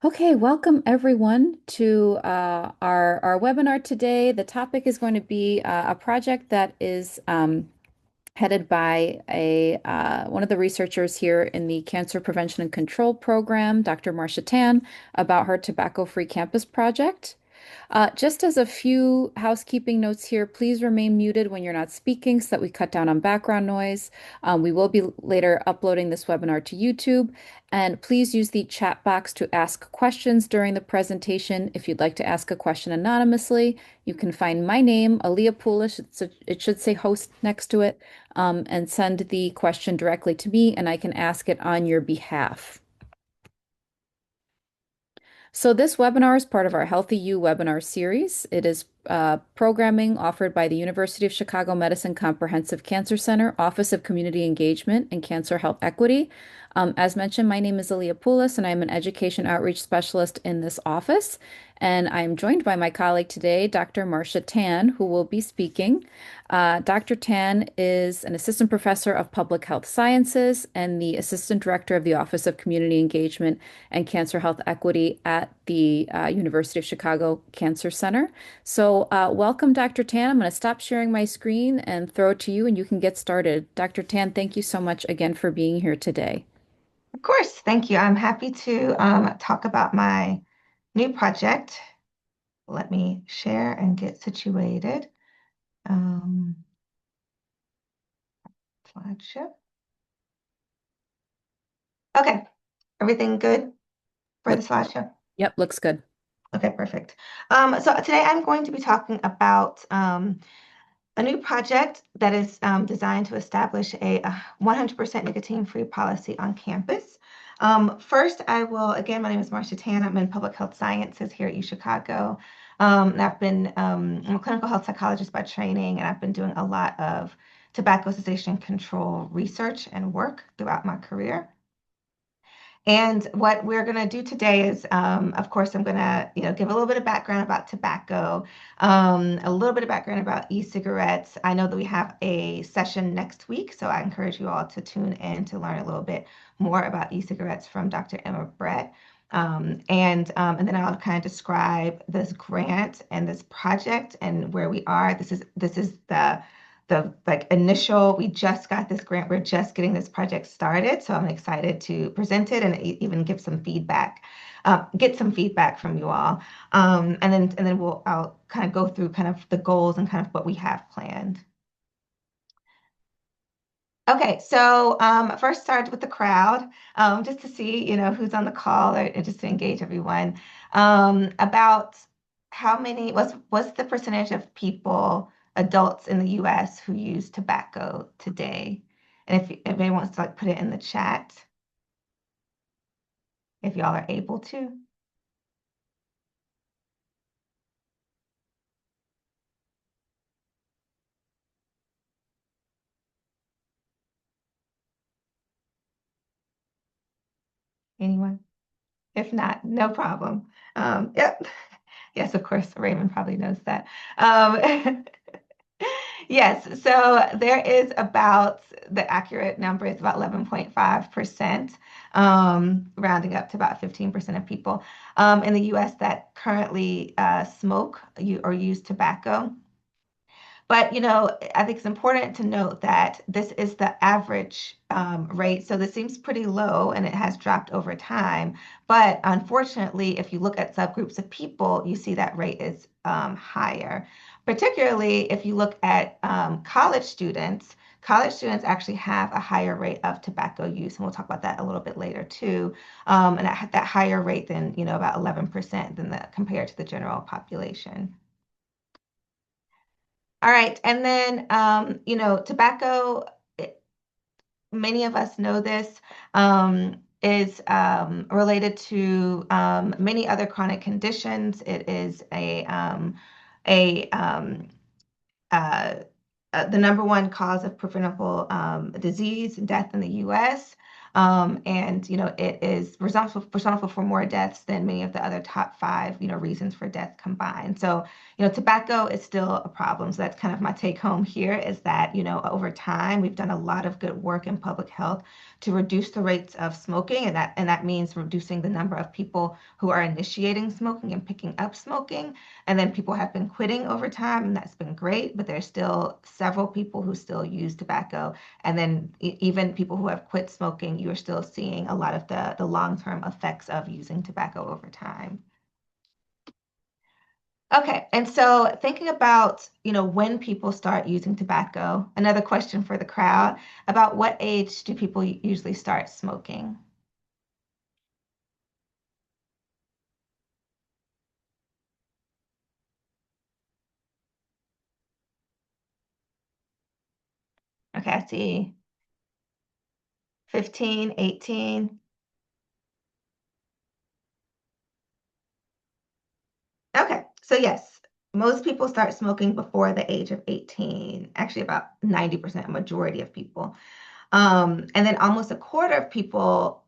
Okay, welcome everyone to our webinar today. The topic is going to be a project that is headed by a one of the researchers here in the Cancer Prevention and Control Program, Dr. Marcia Tan, about her tobacco-free campus project. Just as a few housekeeping notes here, please remain muted when you're not speaking so that we cut down on background noise. We will be later uploading this webinar to YouTube. And please use the chat box to ask questions during the presentation. If you'd like to ask a question anonymously, you can find my name, Aaliyah Poulish. It should say host next to it, and send the question directly to me, and I can ask it on your behalf. So this webinar is part of our Healthy You webinar series. It is programming offered by the University of Chicago Medicine Comprehensive Cancer Center, Office of Community Engagement and Cancer Health Equity. As mentioned, my name is Aaliyah Poulis, and I'm an education outreach specialist in this office. And I'm joined by my colleague today, Dr. Marcia Tan, who will be speaking. Dr. Tan is an assistant professor of public health sciences and the assistant director of the Office of Community Engagement and Cancer Health Equity at the University of Chicago Cancer Center. So, welcome, Dr. Tan. I'm going to stop sharing my screen and throw it to you, and you can get started. Dr. Tan, thank you so much again for being here today. Of course, thank you. I'm happy to talk about my new project. Let me share and get situated. Um, Slideshow. Okay, everything good for the Look, slideshow? yep, looks good. Okay, perfect. So today I'm going to be talking about a new project that is designed to establish a 100% nicotine-free policy on campus. First, again, my name is Marcia Tan. I'm in public health sciences here at UChicago. I'm a clinical health psychologist by training, and I've been doing a lot of tobacco cessation control research and work throughout my career. And what we're going to do today is, of course, I'm going to, give a little bit of background about tobacco, a little bit of background about e-cigarettes. I know that we have a session next week, so I encourage you all to tune in to learn a little bit more about e-cigarettes from Dr. Emma Brett. And then I'll kind of describe this grant and this project and where we are. This is the like initial, we just got this grant, we're just getting this project started. So I'm excited to present it and even give some feedback, get some feedback from you all. And then I'll kind of go through kind of the goals and kind of what we have planned. Okay, so first start with the crowd, just to see, who's on the call or just to engage everyone. About what's the percentage of people, adults in the US who use tobacco today? And if anybody wants to like put it in the chat, if y'all are able to. Anyone? If not, no problem. Yep. Yes, of course, Raymond probably knows that. Um, Yes, so there is about the accurate number is about 11.5%, rounding up to about 15% of people in the US that currently smoke or use tobacco. But, I think it's important to note that this is the average rate. So this seems pretty low and it has dropped over time. But unfortunately, if you look at subgroups of people, you see that rate is higher. Particularly if you look at college students. College students actually have a higher rate of tobacco use, and we'll talk about that a little bit later too. And that higher rate than, about 11% compared to the general population. All right. And then, tobacco, many of us know this, is related to many other chronic conditions. It is a the number one cause of preventable disease and death in the U.S. And it is responsible for more deaths than many of the other top five reasons for death combined. So tobacco is still a problem. So that's kind of my take home here is that over time we've done a lot of good work in public health to reduce the rates of smoking, and that means reducing the number of people who are initiating smoking and picking up smoking. And then people have been quitting over time, and that's been great, but there's still several people who still use tobacco. And then even people who have quit smoking, you're still seeing a lot of the long-term effects of using tobacco over time. Okay, and so thinking about, when people start using tobacco, another question for the crowd, about what age do people usually start smoking? Okay, I see 15, 18. Okay, so yes, most people start smoking before the age of 18, actually about 90%, a majority of people. And then almost a quarter of people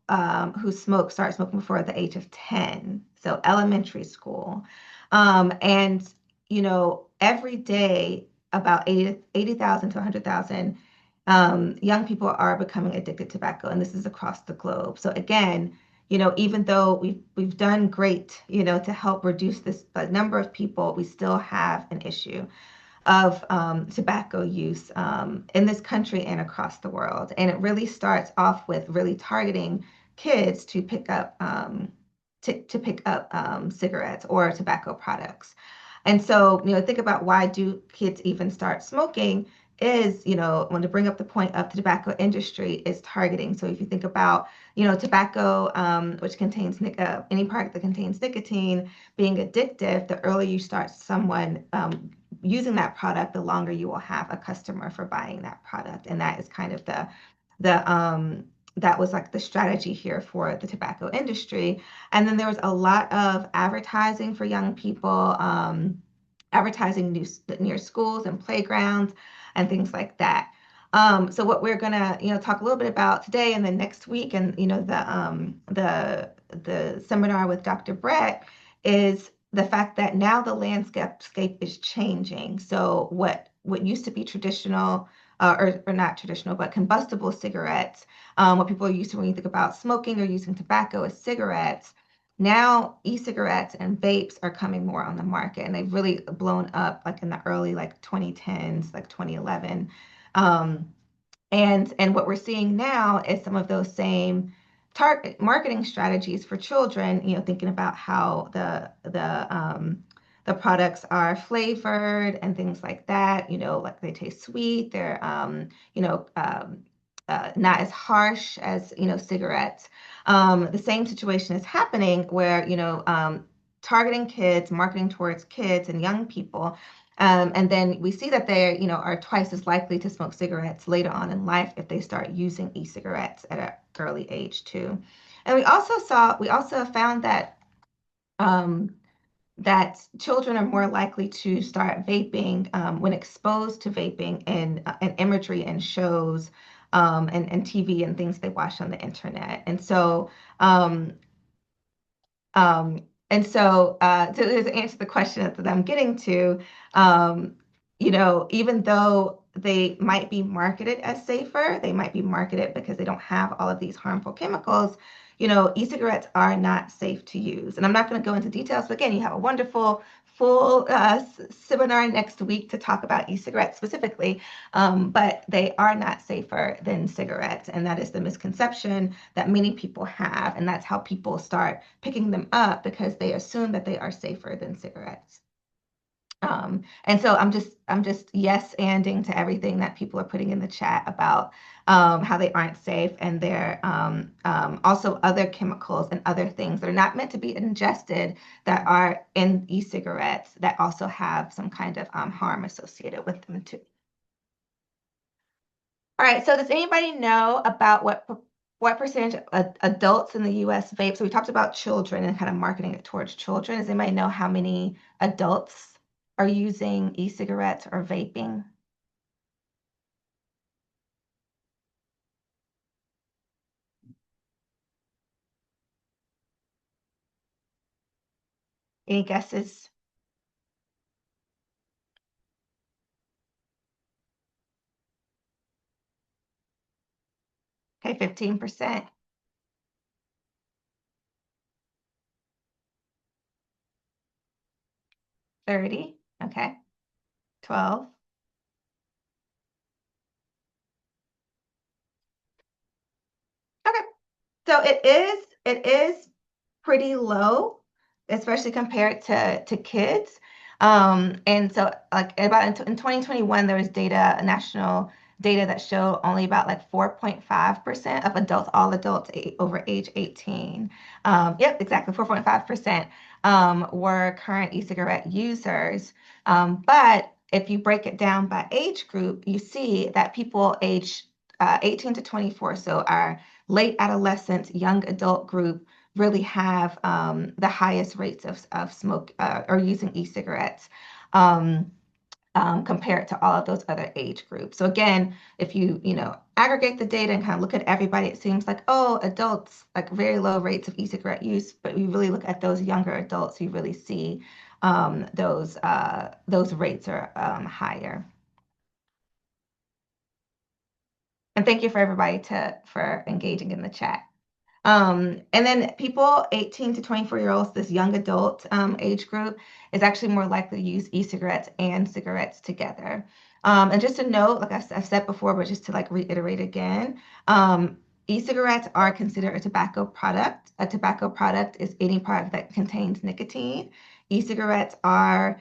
who smoke start smoking before the age of 10, so elementary school. And, every day about 80,000 to 100,000 young people are becoming addicted to tobacco, and this is across the globe. So again, even though we've done great, to help reduce this number of people, we still have an issue of tobacco use in this country and across the world. And it really starts off with really targeting kids to pick up cigarettes or tobacco products. And so, think about why do kids even start smoking is, when to bring up the point of the tobacco industry is targeting. So if you think about, tobacco, which contains any product that contains nicotine being addictive, the earlier you start someone using that product, the longer you will have a customer for buying that product. And that is kind of the that was like the strategy here for the tobacco industry. And then there was a lot of advertising for young people, advertising near schools and playgrounds and things like that. So what we're gonna, talk a little bit about today and then next week, and the seminar with Dr. Brett is the fact that now the landscape is changing. So what used to be traditional, or not traditional, but combustible cigarettes, what people are used to when you think about smoking or using tobacco as cigarettes. Now e-cigarettes and vapes are coming more on the market, and they've really blown up like in the early like 2010s, like 2011. Um, and what we're seeing now is some of those same target marketing strategies for children, thinking about how the products are flavored and things like that, like they taste sweet, they're not as harsh as cigarettes. The same situation is happening where targeting kids, marketing towards kids and young people, and then we see that they, are twice as likely to smoke cigarettes later on in life if they start using e-cigarettes at an early age too. And we also found um, that children are more likely to start vaping when exposed to vaping and imagery and shows, and TV and things they watch on the internet. Um, to answer the question that I'm getting to, um, even though they might be marketed as safer, they might be marketed because they don't have all of these harmful chemicals. E-cigarettes are not safe to use. And I'm not going to go into details, but again, you have a wonderful full seminar next week to talk about e-cigarettes specifically, but they are not safer than cigarettes. And that is the misconception that many people have. And that's how people start picking them up because they assume that they are safer than cigarettes. And so I'm just yes anding to everything that people are putting in the chat about how they aren't safe, and they're also other chemicals and other things that are not meant to be ingested that are in e-cigarettes that also have some kind of harm associated with them too. All right, so does anybody know about what percentage of adults in the US vape? So we talked about children and kind of marketing it towards children. Does anybody know how many adults are using e-cigarettes or vaping? Any guesses? Okay, 15%, 30, okay, 12. Okay, so it is pretty low, especially compared to kids. And so like about in 2021, there was data, national data that showed only about like 4.5% of adults, all adults over age 18. Yep, exactly, 4.5% were current e-cigarette users. But if you break it down by age group, you see that people age 18 to 24, so our late adolescent, young adult group really have the highest rates of smoke or using e-cigarettes um, compared to all of those other age groups. So again, if you aggregate the data and kind of look at everybody, it seems like, oh, adults, like very low rates of e-cigarette use, but you really look at those younger adults, you really see those rates are higher. And thank you for everybody for engaging in the chat. And then people 18 to 24-year-olds, this young adult age group, is actually more likely to use e-cigarettes and cigarettes together. And just to note, like I've said before, but just to like reiterate again, e-cigarettes are considered a tobacco product. A tobacco product is any product that contains nicotine. E-cigarettes are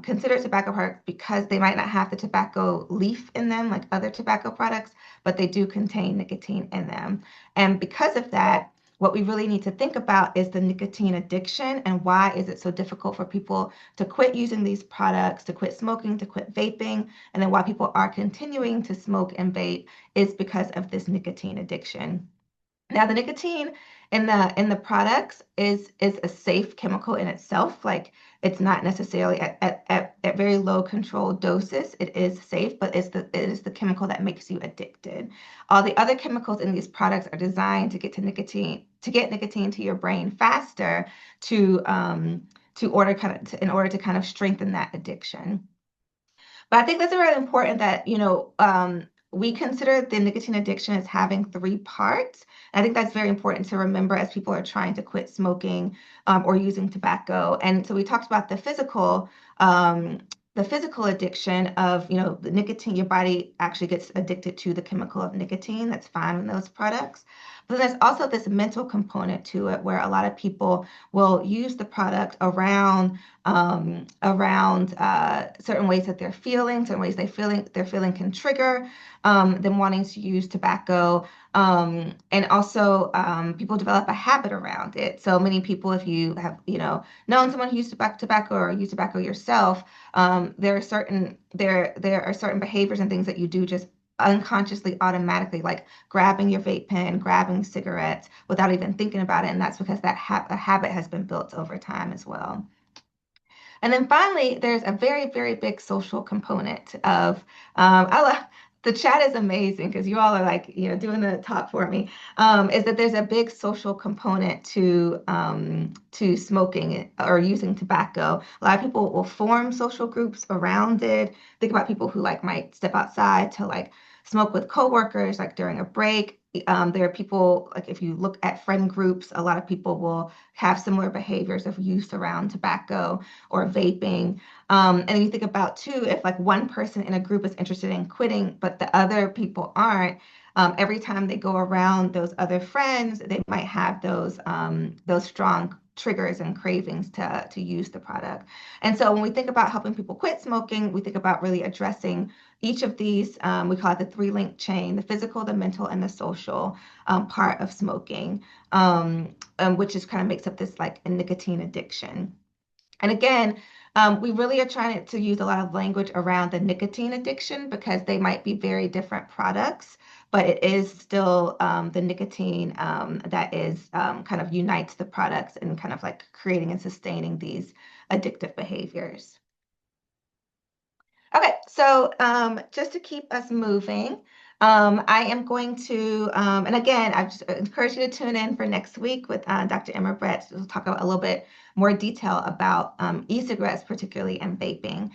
considered tobacco products because they might not have the tobacco leaf in them like other tobacco products, but they do contain nicotine in them. And because of that, what we really need to think about is the nicotine addiction and why is it so difficult for people to quit using these products, to quit smoking, to quit vaping, and then why people are continuing to smoke and vape is because of this nicotine addiction. Now, the nicotine in the products is a safe chemical in itself. Like it's not necessarily at very low controlled doses. It is safe, but it is the chemical that makes you addicted. All the other chemicals in these products are designed to get nicotine to your brain faster in order to kind of strengthen that addiction. But I think that's really important that, we consider the nicotine addiction as having three parts. I think that's very important to remember as people are trying to quit smoking or using tobacco. And so we talked about the physical addiction of, the nicotine, your body actually gets addicted to the chemical of nicotine that's found in those products. But then there's also this mental component to it where a lot of people will use the product around certain ways that they're feeling, certain ways they're feeling can trigger them wanting to use tobacco. And also, people develop a habit around it. So many people, if you have, known someone who used tobacco or used tobacco yourself, there are certain behaviors and things that you do just unconsciously, automatically, like grabbing your vape pen, grabbing cigarettes without even thinking about it. And that's because a habit has been built over time as well. And then finally, there's a very, very big social component of, I love, the chat is amazing because you all are like, doing the talk for me. Is that there's a big social component to smoking or using tobacco. A lot of people will form social groups around it. Think about people who like might step outside to like smoke with coworkers, like during a break. There are people, like if you look at friend groups, a lot of people will have similar behaviors of use around tobacco or vaping. And you think about too, if like one person in a group is interested in quitting, but the other people aren't, every time they go around those other friends, they might have those strong triggers and cravings to use the product. And so when we think about helping people quit smoking, we think about really addressing each of these, we call it the three-link chain, the physical, the mental, and the social part of smoking, which is kind of makes up this like a nicotine addiction. And again, we really are trying to use a lot of language around the nicotine addiction because they might be very different products, but it is still the nicotine that is kind of unites the products and kind of like creating and sustaining these addictive behaviors. Okay, so just to keep us moving, I am going to, and again, I just encourage you to tune in for next week with Dr. Emma Brett. We'll talk about a little bit more detail about e-cigarettes, particularly, and vaping.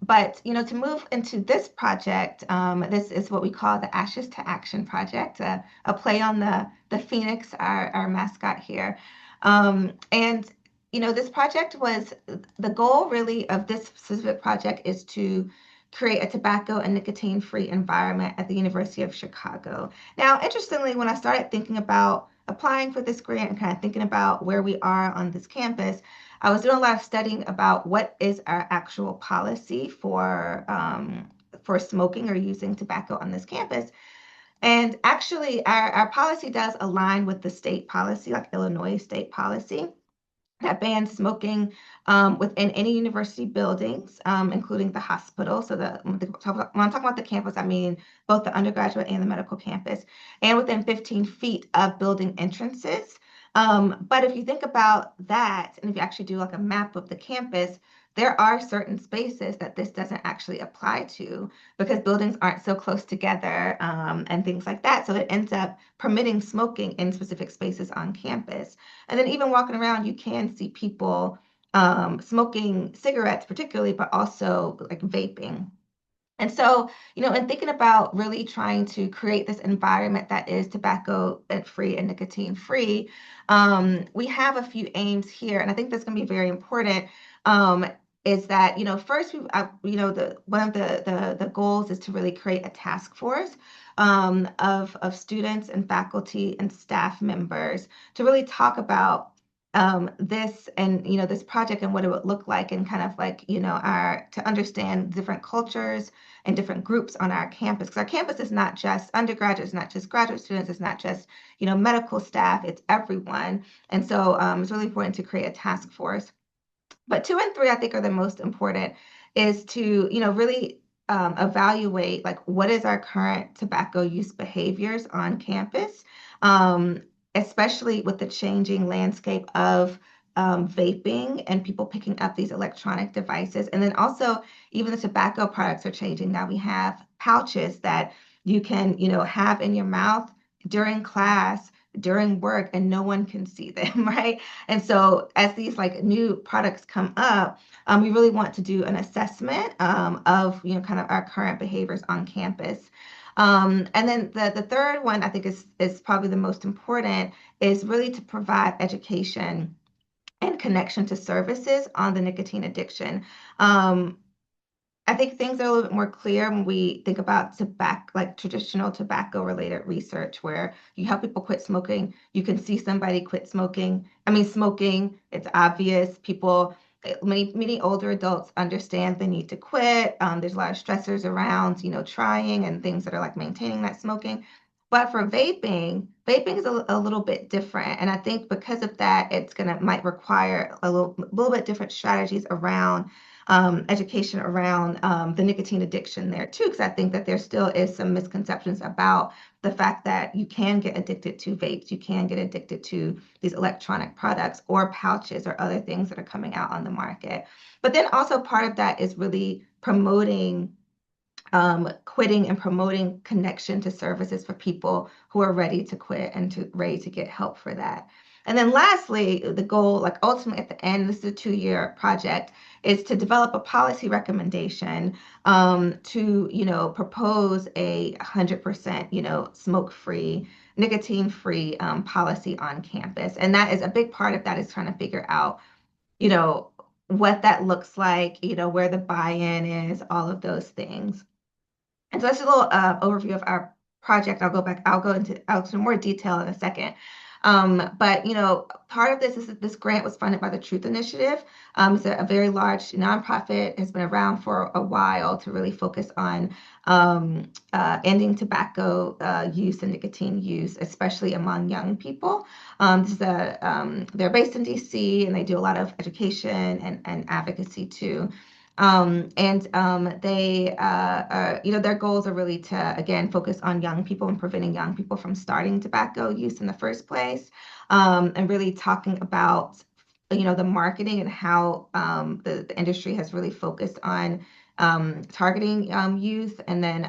But to move into this project, this is what we call the Ashes to Action project, a play on the phoenix, our mascot here. And this project was the goal really of this specific project is to create a tobacco and nicotine-free environment at the University of Chicago. Now, interestingly, when I started thinking about applying for this grant and kind of thinking about where we are on this campus, I was doing a lot of studying about what is our actual policy for smoking or using tobacco on this campus. And actually, our policy does align with the state policy, like Illinois state policy that bans smoking within any university buildings, including the hospital. So when I'm talking about the campus, I mean both the undergraduate and the medical campus, and within 15 feet of building entrances. But if you think about that, and if you actually do like a map of the campus, there are certain spaces that this doesn't actually apply to because buildings aren't so close together and things like that. So it ends up permitting smoking in specific spaces on campus. And then even walking around, you can see people smoking cigarettes, particularly, but also like vaping. And so, in thinking about really trying to create this environment that is tobacco free and nicotine free, we have a few aims here, and I think that's going to be very important. Is that first the one of the goals is to really create a task force of students and faculty and staff members to really talk about this and this project and what it would look like and kind of like our to understand different cultures and different groups on our campus because our campus is not just undergraduates, not just graduate students, it's not just medical staff, it's everyone. And so it's really important to create a task force. But two and three, I think, are the most important, is to, really evaluate like what is our current tobacco use behaviors on campus, um, especially with the changing landscape of vaping and people picking up these electronic devices. And then also, even the tobacco products are changing. Now we have pouches that you can, have in your mouth during class, during work, and no one can see them, right? And so as these like new products come up, we really want to do an assessment of kind of our current behaviors on campus. And then the third one I think is probably the most important is really to provide education and connection to services on the nicotine addiction. Um, I think things are a little bit more clear when we think about tobacco, like traditional tobacco related research, where you help people quit smoking. You can see somebody quit smoking. I mean, smoking, it's obvious. Many older adults understand the need to quit. There's a lot of stressors around, trying and things that are like maintaining that smoking. But for vaping is a little bit different. And I think because of that, might require a little bit different strategies around education around the nicotine addiction there too, because I think that there still is some misconceptions about the fact that you can get addicted to vapes, you can get addicted to these electronic products or pouches or other things that are coming out on the market. But then also part of that is really promoting quitting and promoting connection to services for people who are ready to quit and ready to get help for that. And then lastly, the goal, like ultimately at the end, this is a 2-year project, is to develop a policy recommendation to, propose a 100%, smoke-free, nicotine-free policy on campus. And that is a big part of that is trying to figure out, you know, what that looks like, where the buy-in is, all of those things. And so that's a little overview of our project. I'll go into more detail in a second. But part of this is that this grant was funded by the Truth Initiative. It's a very large nonprofit, has been around for a while to really focus on ending tobacco use and nicotine use, especially among young people. They're based in DC and they do a lot of education and advocacy too. Their goals are really to, again, focus on young people and preventing young people from starting tobacco use in the first place, and really talking about, the marketing and how the industry has really focused on targeting youth and then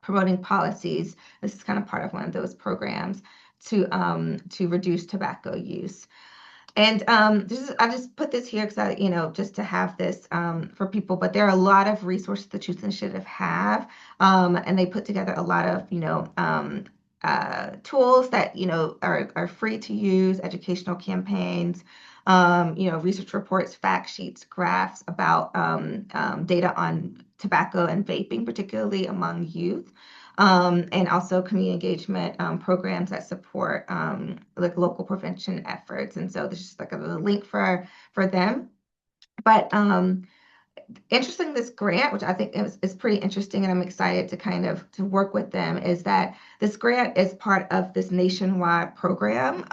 promoting policies. This is kind of part of one of those programs to reduce tobacco use. And I just put this here because just to have this for people. But there are a lot of resources the Truth Initiative have, and they put together a lot of tools that are free to use, educational campaigns, research reports, fact sheets, graphs about data on tobacco and vaping, particularly among youth. And also community engagement programs that support like local prevention efforts. And so there's just like a link for them. But interesting, this grant, which I think is pretty interesting, and I'm excited to kind of to work with them, is that this grant is part of this nationwide program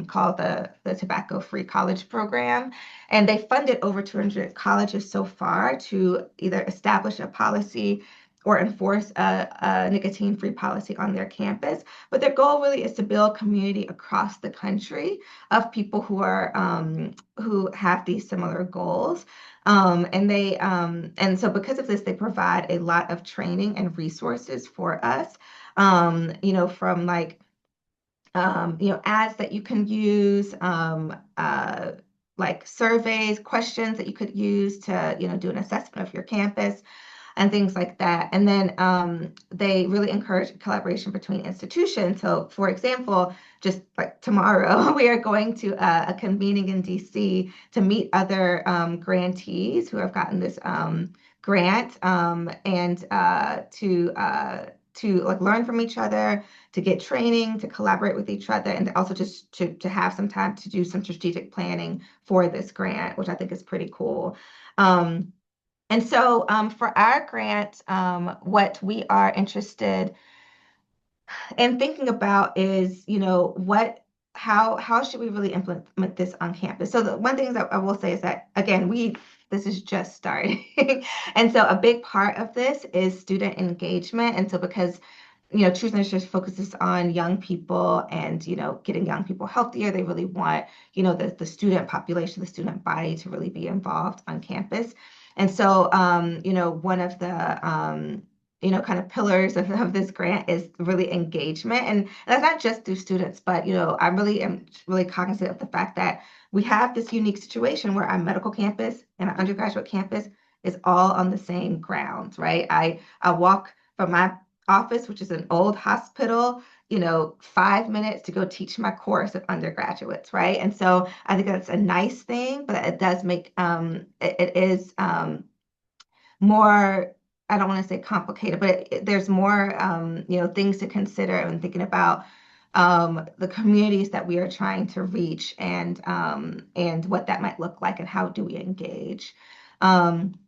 called the Tobacco Free College Program. And they funded over 200 colleges so far to either establish a policy or enforce a nicotine-free policy on their campus. But their goal really is to build community across the country of people who have these similar goals. And so because of this, they provide a lot of training and resources for us, from ads that you can use, like surveys, questions that you could use to, do an assessment of your campus and things like that. And then they really encourage collaboration between institutions. So, for example, just like tomorrow, we are going to a convening in DC to meet other grantees who have gotten this grant and to like learn from each other, to get training, to collaborate with each other, and also just to have some time to do some strategic planning for this grant, which I think is pretty cool. And so for our grant, what we are interested in thinking about is, how should we really implement this on campus? So the one thing that I will say is that, again, this is just starting. And so a big part of this is student engagement. And so because Truth Initiative focuses on young people and, getting young people healthier. They really want, the student population, the student body to really be involved on campus. And so, one of the, kind of pillars of this grant is really engagement. And that's not just through students, but, I really am really cognizant of the fact that we have this unique situation where our medical campus and our undergraduate campus is all on the same grounds, right? I walk from my office, which is an old hospital, 5 minutes to go teach my course of undergraduates, right? And so I think that's a nice thing, but it does make it is more, I don't want to say complicated, but there's more things to consider when thinking about the communities that we are trying to reach and what that might look like and how do we engage. And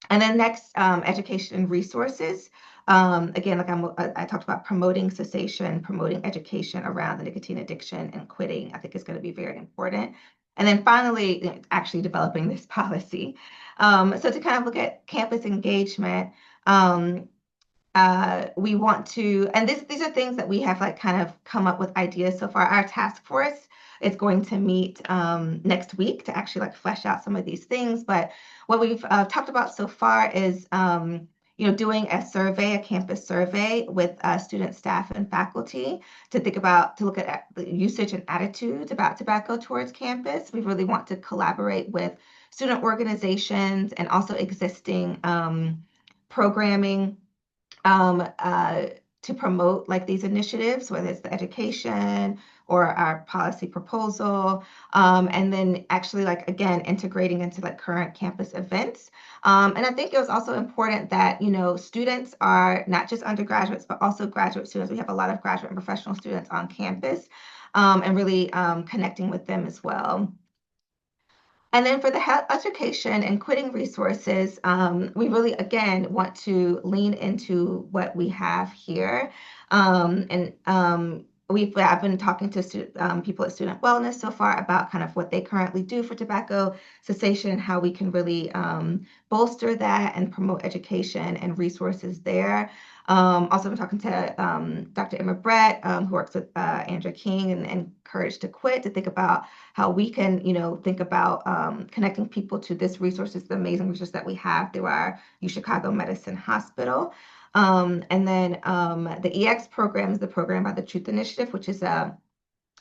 then next, education and resources. Again, like I talked about promoting cessation, promoting education around the nicotine addiction and quitting, I think is going to be very important. And then finally, actually developing this policy. So to kind of look at campus engagement, we want to, and these are things that we have like kind of come up with ideas so far. Our task force is going to meet next week to actually like flesh out some of these things. But what we've talked about so far is, doing a survey, a campus survey with student, staff, and faculty to look at the usage and attitudes about tobacco towards campus. We really want to collaborate with student organizations and also existing programming um, uh, to promote like these initiatives, whether it's the education or our policy proposal, and then actually like again integrating into like current campus events. And I think it was also important that students are not just undergraduates but also graduate students. We have a lot of graduate and professional students on campus, and really connecting with them as well. And then for the health education and quitting resources, we really, again, want to lean into what we have here. And I've been talking to people at Student Wellness so far about kind of what they currently do for tobacco cessation and how we can really bolster that and promote education and resources there. Also, I'm talking to Dr. Emma Brett, who works with Andrew King and Courage to Quit, to think about how we can, think about connecting people to this resource, this amazing resource that we have through our UChicago Medicine Hospital. And then the EX program is the program by the Truth Initiative, which is a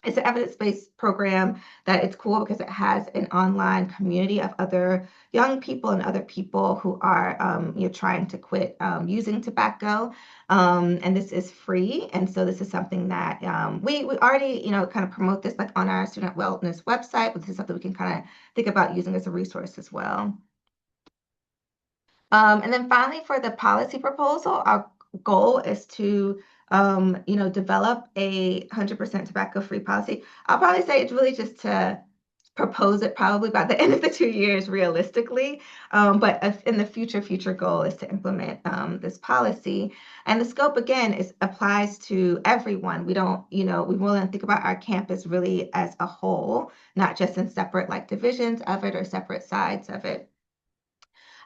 it's an evidence-based program that it's cool because it has an online community of other young people and other people who are trying to quit using tobacco. And this is free. And so this is something that we already, kind of promote this like on our student wellness website, but this is something we can kind of think about using as a resource as well. And then finally, for the policy proposal, our goal is to, develop 100% tobacco-free policy. I'll probably say it's really just to propose it probably by the end of the 2 years realistically. But in the future goal is to implement this policy. And the scope again is applies to everyone. We don't, we want to think about our campus really as a whole, not just in separate like divisions of it or separate sides of it.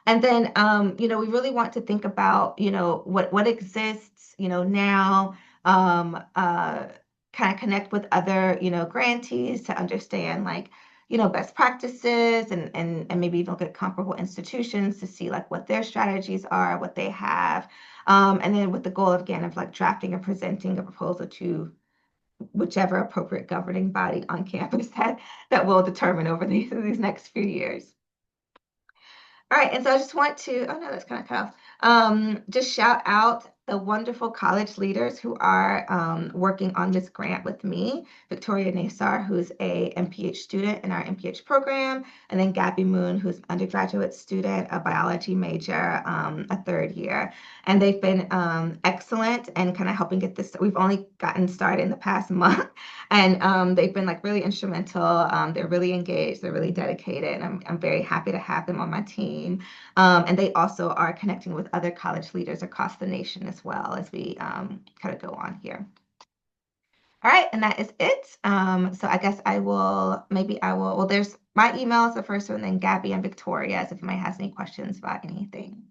And then, we really want to think about, what exists, now, kind of connect with other, grantees to understand like, best practices and maybe even look at comparable institutions to see like what their strategies are, what they have. And then with the goal of, again, of like drafting and presenting a proposal to whichever appropriate governing body on campus that will determine over these next few years. All right, and so I just want to, oh no, that's kind of cut off. Just shout out the wonderful college leaders who are working on this grant with me. Victoria Nasar, who's a MPH student in our MPH program, and then Gabby Moon, who's an undergraduate student, a biology major, a third year. And they've been excellent and kind of helping get this. We've only gotten started in the past month, and they've been like really instrumental. They're really engaged, they're really dedicated, and I'm very happy to have them on my team. And they also are connecting with other college leaders across the nation as well as we kind of go on here. All right, and that is it. So I guess well, there's my email is the first one, then Gabby and Victoria's if anybody has any questions about anything.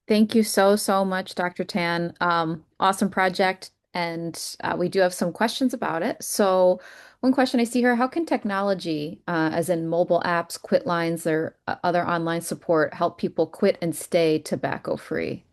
Thank you so, so much, Dr. Tan. Awesome project. And we do have some questions about it. So, one question I see here, how can technology, as in mobile apps, quit lines, or other online support, help people quit and stay tobacco free?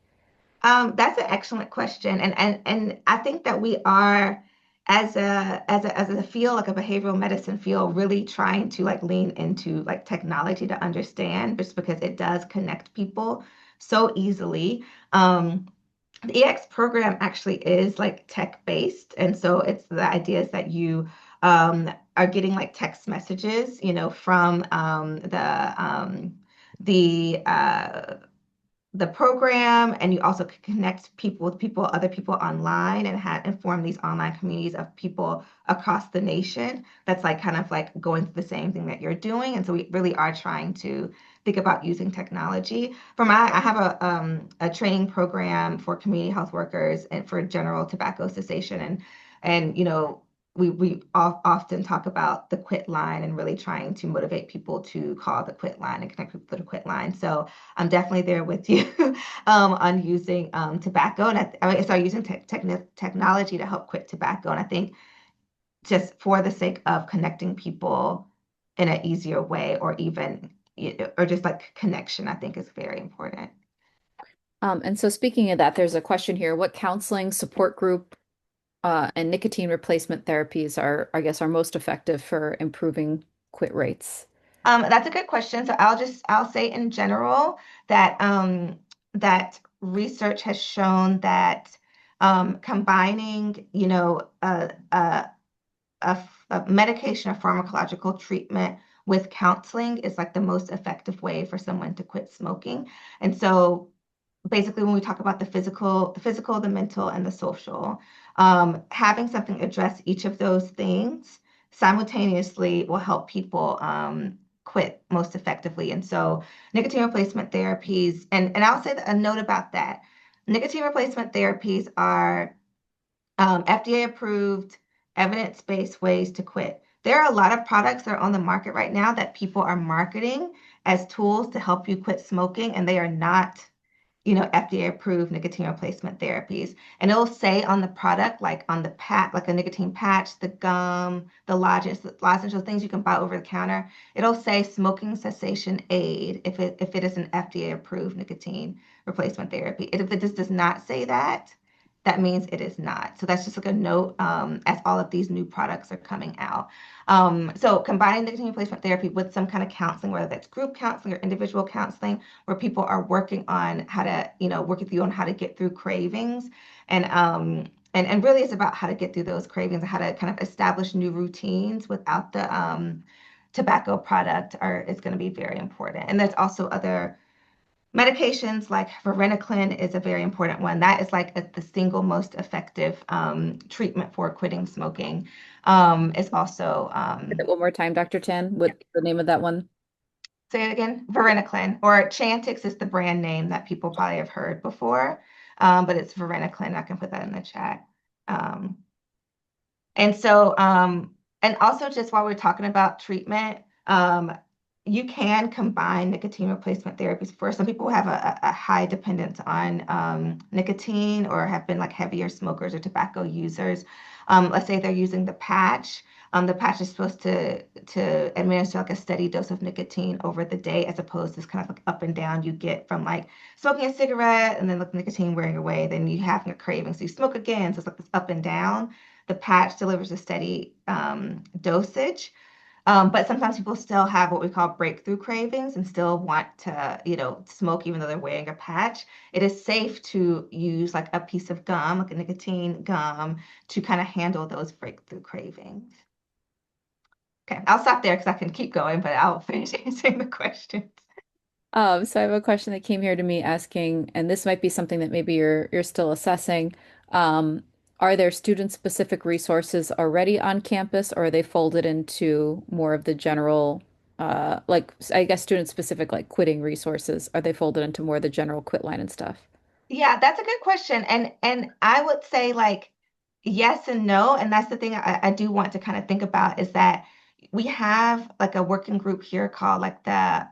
That's an excellent question, and I think that we are, as a field, like a behavioral medicine field, really trying to like lean into like technology to understand, just because it does connect people so easily. The EX program actually is like tech based, and so it's the idea is that you are getting like text messages, from the program, and you also can connect people with other people online, and form these online communities of people across the nation that's like kind of like going through the same thing that you're doing. And so we really are trying to think about using technology. I have a training program for community health workers and for general tobacco cessation, and we often talk about the quit line and really trying to motivate people to call the quit line and connect people to the quit line. So I'm definitely there with you on using tobacco. And I mean, sorry, using technology to help quit tobacco. And I think just for the sake of connecting people in an easier way, or even, or just like connection, I think is very important. And so, speaking of that, there's a question here. What counseling, support group, and nicotine replacement therapies are, I guess, are most effective for improving quit rates? That's a good question. So I'll say in general that research has shown that combining, a medication or pharmacological treatment with counseling is like the most effective way for someone to quit smoking. And so basically when we talk about the physical, the mental, and the social, having something address each of those things simultaneously will help people quit most effectively. And so nicotine replacement therapies, and I'll say a note about that. Nicotine replacement therapies are FDA approved, evidence-based ways to quit. There are a lot of products that are on the market right now that people are marketing as tools to help you quit smoking, and they are not FDA approved nicotine replacement therapies. And it'll say on the product, like on the pat, like a nicotine patch, the gum, the lozenge, those things you can buy over the counter. It'll say smoking cessation aid if it is an FDA approved nicotine replacement therapy. If it just does not say that, that means it is not. So that's just like a note as all of these new products are coming out. So combining nicotine replacement therapy with some kind of counseling, whether that's group counseling or individual counseling, where people are working on how to, work with you on how to get through cravings, and really it's about how to get through those cravings and how to kind of establish new routines without the tobacco product are is going to be very important. And there's also other medications like varenicline is a very important one. That is like the single most effective treatment for quitting smoking. Is also One more time, Dr. Chan, with the name of that one. say it again, varenicline, or Chantix is the brand name that people probably have heard before, but it's varenicline. I can put that in the chat. Um, and so, and also just while we're talking about treatment, you can combine nicotine replacement therapies for some people who have a high dependence on nicotine or have been like heavier smokers or tobacco users. Let's say they're using the patch. The patch is supposed to administer like a steady dose of nicotine over the day, as opposed to this kind of like up and down you get from like smoking a cigarette and then the nicotine wearing away, then you having a craving, so you smoke again. So it's like this up and down. The patch delivers a steady dosage. But sometimes people still have what we call breakthrough cravings and still want to, smoke even though they're wearing a patch. It is safe to use like a piece of gum, like a nicotine gum, to kind of handle those breakthrough cravings. Okay, I'll stop there because I can keep going, but I'll finish answering the questions. So I have a question that came here to me asking, and this might be something that maybe you're still assessing. Um, are there student-specific resources already on campus, or are they folded into more of the general, like I guess student-specific like quitting resources? Are they folded into more of the general quit line and stuff? Yeah, that's a good question. And I would say like yes and no. And that's the thing I do want to kind of think about is that we have like a working group here called like the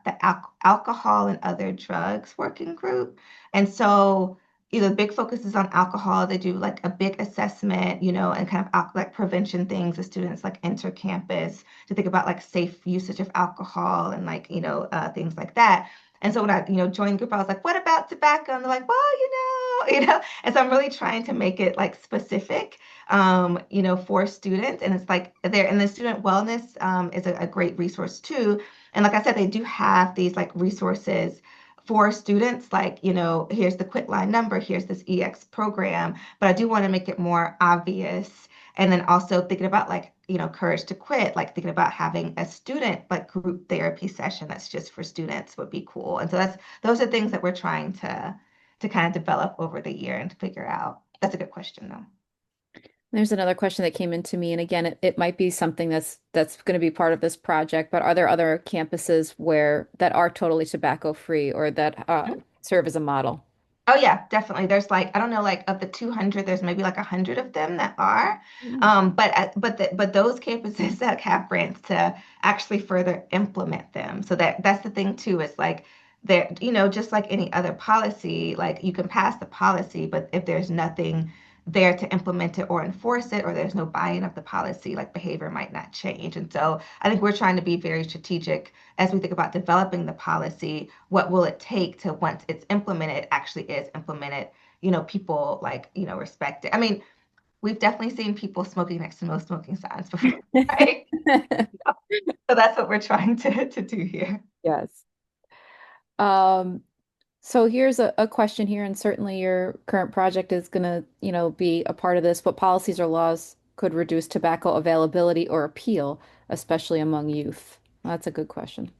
alcohol and other drugs working group. And so the big focus is on alcohol. They do like a big assessment, and kind of like prevention things as students like enter campus to think about like safe usage of alcohol and like, things like that. And so when I, joined the group, I was like, what about tobacco? And they're like, well, and so I'm really trying to make it like specific, for students. And it's like there, and the student wellness is a great resource too. And like I said, they do have these like resources for students, like, here's the quit line number, here's this EX program, but I do want to make it more obvious. And then also thinking about like, courage to quit, like thinking about having a student like group therapy session that's just for students would be cool. And so those are things that we're trying to kind of develop over the year and to figure out. That's a good question though. There's another question that came into me, and again, it might be something that's going to be part of this project, but are there other campuses where that are totally tobacco free or that serve as a model? Oh yeah, definitely. There's like I don't know, like of the 200, there's maybe like 100 of them that are. Mm. But those campuses that have grants to actually further implement them. So that's the thing too. Is like there, just like any other policy, like you can pass the policy, but if there's nothing there to implement it or enforce it, or there's no buy-in of the policy, like behavior might not change. And so I think we're trying to be very strategic as we think about developing the policy. What will it take to once it's implemented, actually is implemented, people like, respect it. I mean, we've definitely seen people smoking next to no smoking signs before, right? So that's what we're trying to do here. Yes. Um, so here's a question here, and certainly your current project is going to, be a part of this. What policies or laws could reduce tobacco availability or appeal, especially among youth? That's a good question.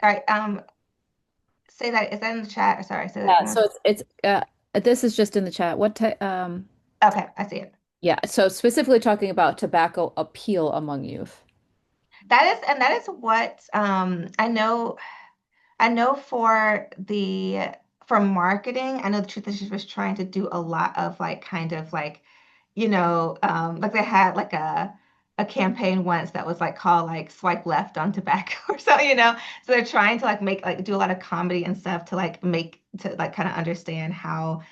All right. Say that. Is that in the chat? Sorry, say that Yeah, so again. it's this is just in the chat. What type Okay, I see it. yeah, so specifically talking about tobacco appeal among youth. That is what I know for marketing, I know the Truth is was trying to do a lot of like kind of like, like they had like a campaign once that was like called like swipe left on tobacco or so, you know. So they're trying to like make like do a lot of comedy and stuff to like make to like kind of understand how,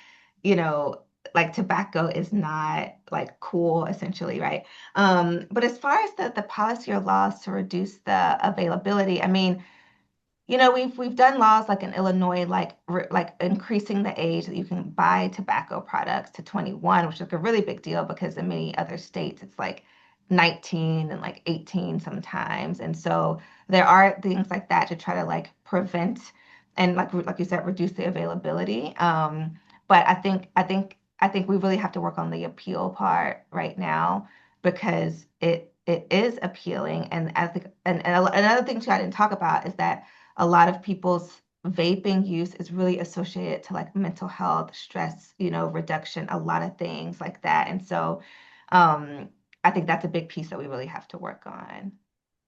you know, like tobacco is not like cool essentially, right? But as far as the policy or laws to reduce the availability, I mean, you know, we've done laws like in Illinois, like increasing the age that you can buy tobacco products to 21, which is like a really big deal because in many other states it's like 19 and like 18 sometimes. And so there are things like that to try to like prevent and like you said, reduce the availability. But I think we really have to work on the appeal part right now because it is appealing. And I think and another thing too I didn't talk about is that a lot of people's vaping use is really associated to like mental health, stress, you know, reduction, a lot of things like that. And so um, I think that's a big piece that we really have to work on.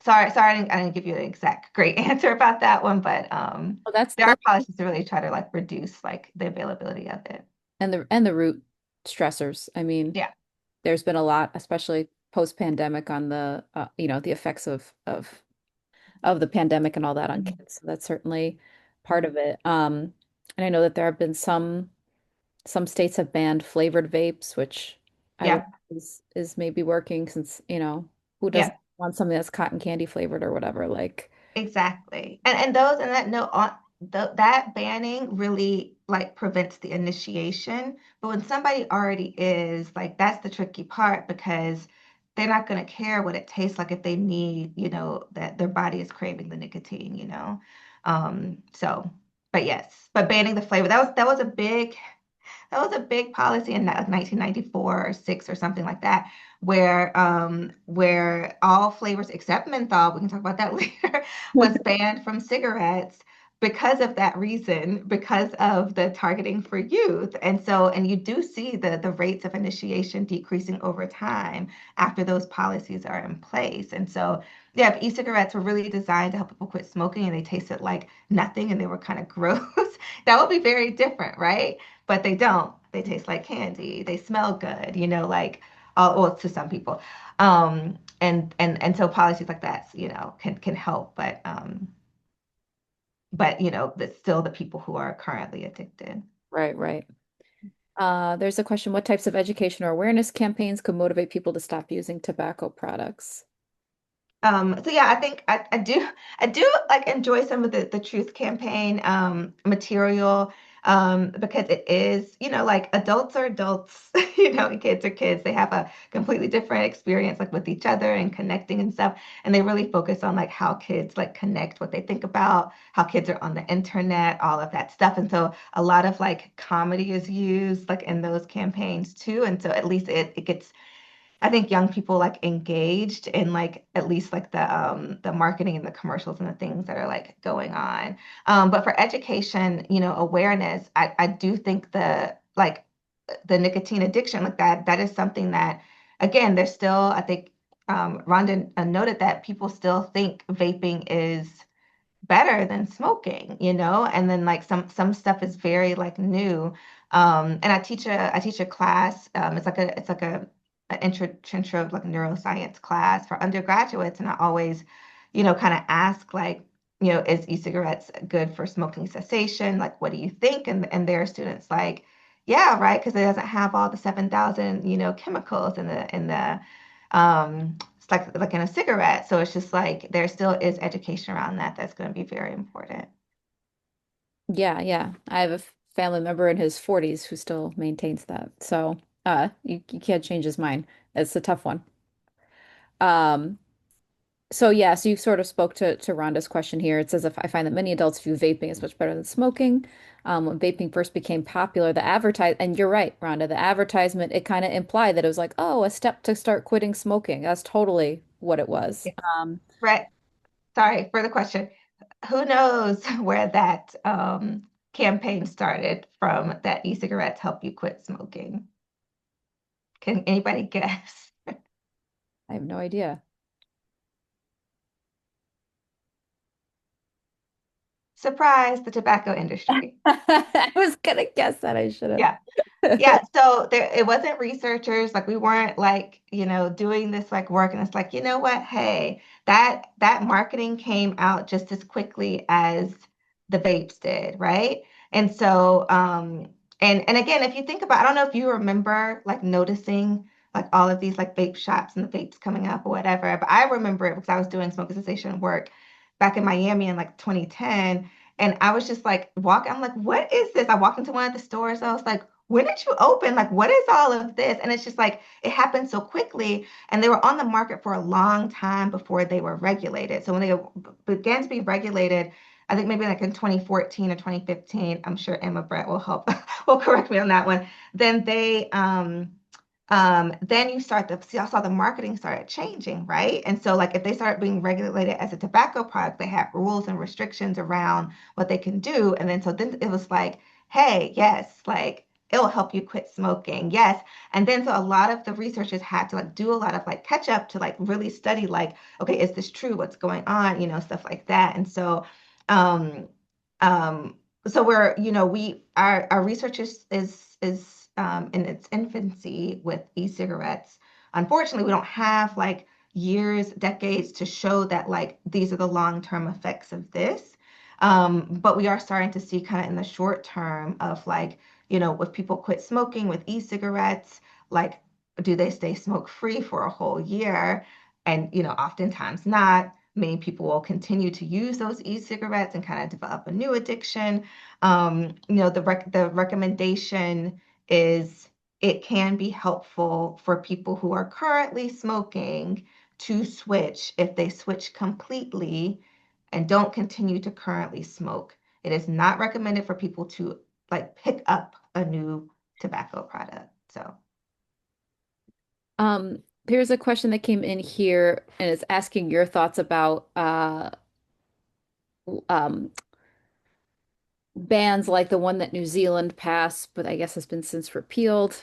Sorry, I didn't give you an exact great answer about that one, but Well, that's there are that policies to really try to like reduce like the availability of it. and the root stressors. I mean, Yeah. there's been a lot, especially post-pandemic, on the the effects of the pandemic and all that on Mhm. kids. So that's certainly part of it. And I know that there have been some states have banned flavored vapes, which I would Yeah. is maybe working since, who doesn't Yeah. want something that's cotton candy flavored or whatever? Like, Exactly. And those and that no on that banning really like prevents the initiation. But when somebody already is, like that's the tricky part because they're not going to care what it tastes like if they need, you know, that their body is craving the nicotine, you know. So but yes, but banning the flavor, that was a big policy in like 1994 or 6 or something like that, where all flavors except menthol, we can talk about that later, was banned from cigarettes because of that reason, because of the targeting for youth. And so, and you do see the rates of initiation decreasing over time after those policies are in place. And so, yeah, if e-cigarettes were really designed to help people quit smoking and they tasted like nothing and they were kind of gross, that would be very different, right? But they don't. They taste like candy. They smell good, you know, like well, to some people. And so policies like that, you know, can help, but you know, that's still the people who are currently addicted. right, right. There's a question, what types of education or awareness campaigns could motivate people to stop using tobacco products? So yeah, I think I do like enjoy some of the Truth Campaign material because it is, you know, like adults are adults, you know, and kids are kids. They have a completely different experience like with each other and connecting and stuff. And they really focus on like how kids like connect, what they think about, how kids are on the internet, all of that stuff. And so a lot of like comedy is used like in those campaigns too. And so at least it gets I think young people like engaged in like at least like the marketing and the commercials and the things that are like going on. But for education, you know, awareness, I do think the nicotine addiction like that is something that again, there's still I think Rhonda noted that people still think vaping is better than smoking, you know? And then like some stuff is very like new. And I teach a class. It's like a intro like neuroscience class for undergraduates, and I always, you know, kind of ask like, you know, is e-cigarettes good for smoking cessation? Like, what do you think? And there are students like, yeah, right, because it doesn't have all the 7,000, you know, chemicals in the it's like in a cigarette. So it's just like there still is education around that that's going to be very important. Yeah, yeah. I have a family member in his 40s who still maintains that. So, you can't change his mind. It's a tough one. Um, so yeah, so you sort of spoke to Rhonda's question here. It says, if I find that many adults view vaping as much better than smoking. When vaping first became popular, and you're right, Rhonda, the advertisement, it kind of implied that it was like, oh, a step to start quitting smoking. That's totally what it was. Yes. Brett, sorry for the question. Who knows where that campaign started from that e-cigarettes help you quit smoking? Can anybody guess? I have no idea. Surprise, the tobacco industry. I was gonna guess that I should Yeah. have. Yeah, so there it wasn't researchers, like we weren't like, doing this like work and it's like, you know what? Hey, that marketing came out just as quickly as the vapes did, right? And so and again, if you think about, I don't know if you remember like noticing like all of these like vape shops and the vapes coming up or whatever, but I remember it because I was doing smoke cessation work back in Miami in like 2010. And I was just like I'm like, what is this? I walked into one of the stores. I was like, when did you open? Like, what is all of this? And it's just like, it happened so quickly. And they were on the market for a long time before they were regulated. So when they began to be regulated, I think maybe like in 2014 or 2015, I'm sure Emma Brett will help, will correct me on that one. Then then you start to see, I saw the marketing started changing, right? And so, like, if they start being regulated as a tobacco product, they have rules and restrictions around what they can do. And then, so then it was like, hey, yes, like, it will help you quit smoking. Yes. And then, so a lot of the researchers had to like do a lot of like catch up to like really study, like, okay, is this true? What's going on? Stuff like that. And um, um, so we're, our research is in its infancy with e-cigarettes. Unfortunately, we don't have like years, decades to show that like these are the long-term effects of this. But we are starting to see kind of in the short term of like, if people quit smoking with e-cigarettes, like, do they stay smoke-free for a whole year? And, oftentimes not. Many people will continue to use those e-cigarettes and kind of develop a new addiction. The recommendation is it can be helpful for people who are currently smoking to switch if they switch completely and don't continue to currently smoke. It is not recommended for people to like pick up a new tobacco product. So, Here's a question that came in here and it's asking your thoughts about um bans like the one that New Zealand passed, but I guess has been since repealed,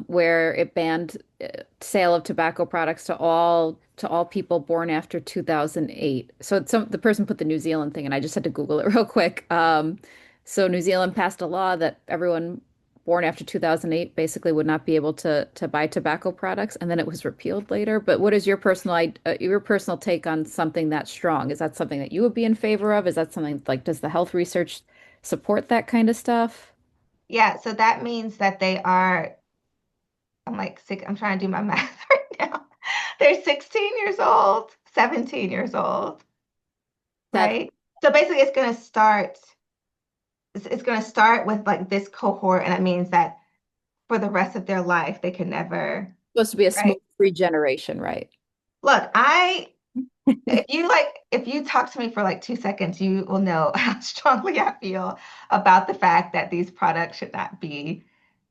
where it banned sale of tobacco products to all people born after 2008. So the person put the New Zealand thing, and I just had to Google it real quick. So New Zealand passed a law that everyone born after 2008 basically would not be able to buy tobacco products, and then it was repealed later. But what is your personal take on something that strong? Is that something that you would be in favor of? Is that something like does the health research support that kind of stuff? yeah, so that means that they are, I'm like six, I'm trying to do my math right now. They're 16 years old, 17 years old, That's right? So basically it's going to start with like this cohort, and it means that for the rest of their life, they can never, supposed to be a right? smoke-free generation, right? Look, if you talk to me for like 2 seconds, you will know how strongly I feel about the fact that these products should not be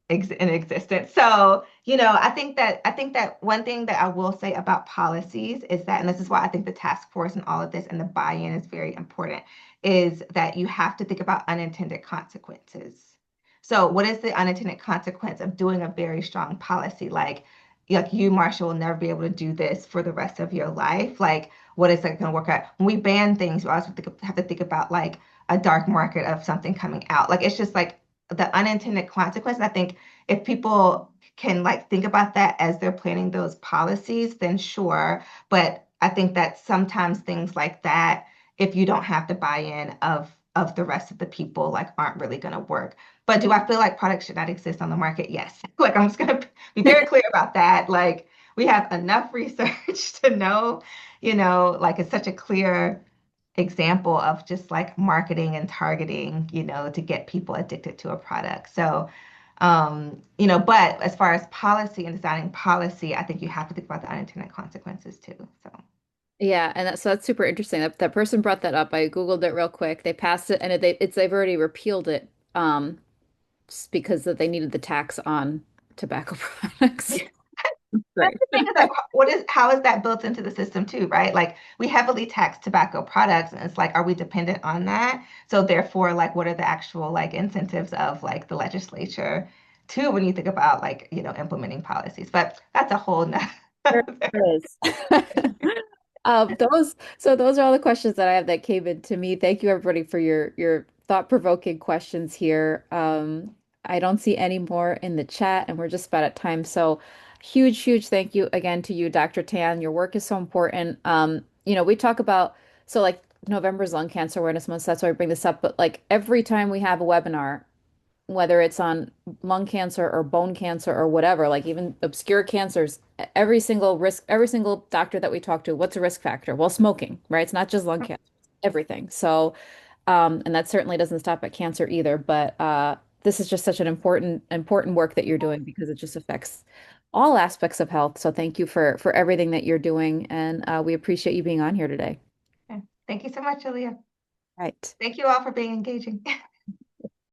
in existence. So, I think that one thing that I will say about policies is that, and this is why I think the task force and all of this and the buy-in is very important, is that you have to think about unintended consequences. So, what is the unintended consequence of doing a very strong policy like you, Marshall, will never be able to do this for the rest of your life? Like, what is that going to work out? When we ban things, we also have to think about like a dark market of something coming out. Like, it's just like the unintended consequence. I think if people can like think about that as they're planning those policies, then sure. But I think that sometimes things like that, if you don't have the buy-in of the rest of the people, like aren't really going to work. But do I feel like products should not exist on the market? Yes. Like I'm just going to be very clear about that. Like we have enough research to know, like it's such a clear example of just like marketing and targeting, to get people addicted to a product. So, but as far as policy and designing policy, I think you have to think about the unintended consequences too. So, Yeah, and that's super interesting. That person brought that up. I Googled it real quick. They passed it, and they've already repealed it, because they needed the tax on tobacco products. yeah. That's Right. the thing is like, how is that built into the system too, right? Like we heavily tax tobacco products, and it's like, are we dependent on that? So therefore, like, what are the actual like incentives of like the legislature too when you think about like, implementing policies? But that's a whole nother. There is. Those are all the questions that I have that came in to me. Thank you everybody for your thought-provoking questions here. I don't see any more in the chat and we're just about at time. So huge thank you again to you, Dr. Tan. Your work is so important. We talk about like November's Lung Cancer Awareness Month, so that's why I bring this up. But like every time we have a webinar, whether it's on lung cancer or bone cancer or whatever, like even obscure cancers, every single doctor that we talk to, what's a risk factor? Well, smoking, right? It's not just lung cancer, everything. So, and that certainly doesn't stop at cancer either. But this is just such an important work that you're doing because it just affects all aspects of health. So thank you for everything that you're doing, and we appreciate you being on here today. Okay. Thank you so much, Aaliyah. Right. Thank you all for being engaging.